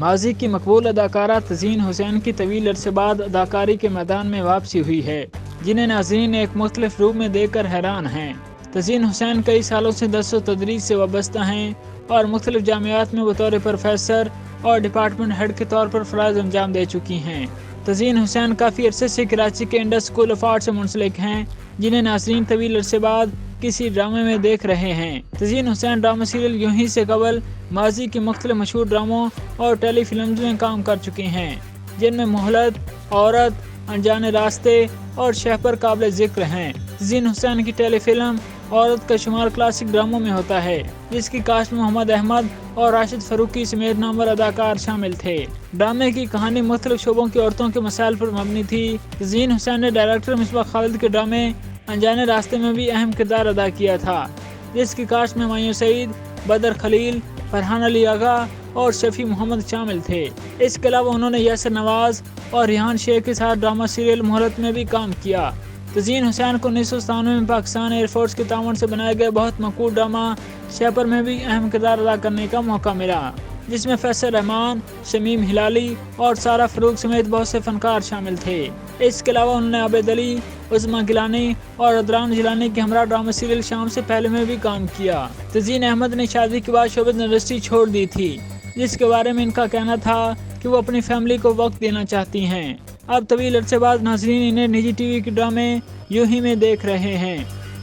ماضی کی مقبول اداکارہ تزین حسین کی طویل عرصے بعد اداکاری کے میدان میں واپسی ہوئی ہے، جنہیں ناظرین ایک مختلف روپ میں دیکھ کر حیران ہیں۔ تزین حسین کئی سالوں سے درس و تدریس سے وابستہ ہیں اور مختلف جامعات میں بطور پروفیسر اور ڈپارٹمنٹ ہیڈ کے طور پر فرائض انجام دے چکی ہیں۔ تزین حسین کافی عرصے سے کراچی کے انڈس اسکول آف آرٹ سے منسلک ہیں، جنہیں ناظرین طویل عرصے بعد کسی ڈرامے میں دیکھ رہے ہیں۔ تزین حسین ڈرامہ سیریل یوں ہی سے قبل ماضی کی مختلف مشہور ڈراموں اور ٹیلی فلمز میں کام کر چکی ہیں، جن میں مہلت، عورت، انجانے راستے اور شہپر قابل ذکر ہیں۔ تزین حسین کی ٹیلی فلم عورت کا شمار کلاسک ڈراموں میں ہوتا ہے، جس کی کاسٹ میں محمد احمد اور راشد فاروقی سمیت نامور اداکار شامل تھے۔ ڈرامے کی کہانی مختلف شعبوں کی عورتوں کے مسائل پر مبنی تھی۔ تزین حسین نے ڈائریکٹر مصباح خالد کے ڈرامے انجانے راستے میں بھی اہم کردار ادا کیا تھا، جس کی کاسٹ میں معین سعید، بدر خلیل، فرحان علی آغا اور شفیع محمد شامل تھے۔ اس کے علاوہ انہوں نے یاسر نواز اور ریحان شیخ کے ساتھ ڈرامہ سیریل مہلت میں بھی کام کیا۔ تزین حسین کو 1997 میں پاکستان ایئر فورس کے تعاون سے بنائے گئے بہت مقبول ڈرامہ شہپر میں بھی اہم کردار ادا کرنے کا موقع ملا، جس میں فیصل رحمان، شمیم ہلالی اور سارہ فروق سمیت بہت سے فنکار شامل تھے۔ اس کے علاوہ انہوں نے عابد علی، عظمیٰ گیلانی اور عدنان جیلانی کے ہمراہ ڈرامہ سیریل شام سے پہلے میں بھی کام کیا۔ تزین احمد نے شادی کے بعد شوبز انڈسٹری چھوڑ دی تھی، جس کے بارے میں ان کا کہنا تھا کہ وہ اپنی فیملی کو وقت دینا چاہتی ہیں۔ اب طویل عرصے بعد ناظرین انہیں نجی ٹی وی کے ڈرامے یوں ہی میں دیکھ رہے ہیں۔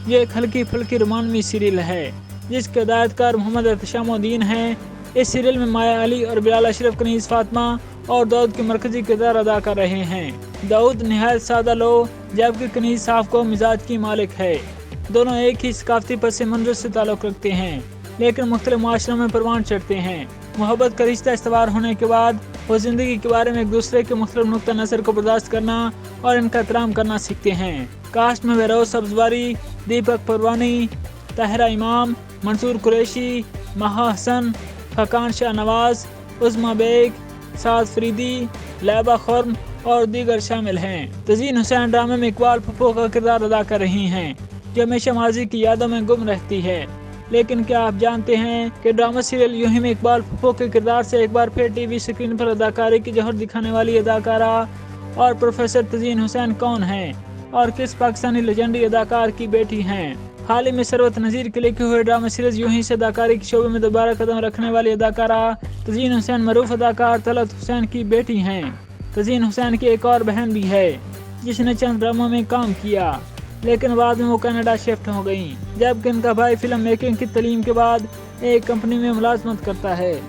یہ ایک ہلکی پھلکی رومانوی سیریل ہے، جس کے ہدایت کار محمد احتشام الدین ہیں۔ اس سیریل میں مایا علی اور بلال اشرف کنیز فاطمہ اور داؤد کے مرکزی کردار ادا کر رہے ہیں۔ داؤد نہایت سادہ لو جبکہ کنیز صاف کو مزاج کی مالک ہے۔ دونوں ایک ہی ثقافتی پس منظر سے تعلق رکھتے ہیں، لیکن مختلف معاشروں میں پروان چڑھتے ہیں۔ محبت کا رشتہ استوار ہونے کے بعد وہ زندگی کے بارے میں ایک دوسرے کے مختلف نقطہ نظر کو برداشت کرنا اور ان کا احترام کرنا سیکھتے ہیں۔ کاسٹ میں بہروز سبزواری، دیپک پروانی، طاہرہ امام، منصور قریشی، مہا حسن، خاقان شاہ نواز، عظمیٰ بیگ، سعد فریدی، لائبہ خرم اور دیگر شامل ہیں۔ تزین حسین ڈرامے میں اقبال پھپھو کا کردار ادا کر رہی ہیں، جو ہمیشہ ماضی کی یادوں میں گم رہتی ہے۔ لیکن کیا آپ جانتے ہیں کہ ڈرامہ سیریل یوں ہی میں اقبال پھپھو کے کردار سے ایک بار پھر ٹی وی اسکرین پر اداکاری کی جوہر دکھانے والی اداکارہ اور پروفیسر تزین حسین کون ہیں اور کس پاکستانی لیجنڈری اداکار کی بیٹی ہیں؟ حال ہی میں ثروت نذیر کے لکھے ہوئے ڈرامہ سیریز یوں ہی سے اداکاری کے شعبے میں دوبارہ قدم رکھنے والی اداکارہ تزین حسین معروف اداکار طلعت حسین کی بیٹی ہیں۔ تزین حسین کی ایک اور بہن بھی ہے، جس نے چند ڈراموں میں کام کیا، لیکن بعد میں وہ کینیڈا شفٹ ہو گئیں، جبکہ ان کا بھائی فلم میکنگ کی تعلیم کے بعد ایک کمپنی میں ملازمت کرتا ہے۔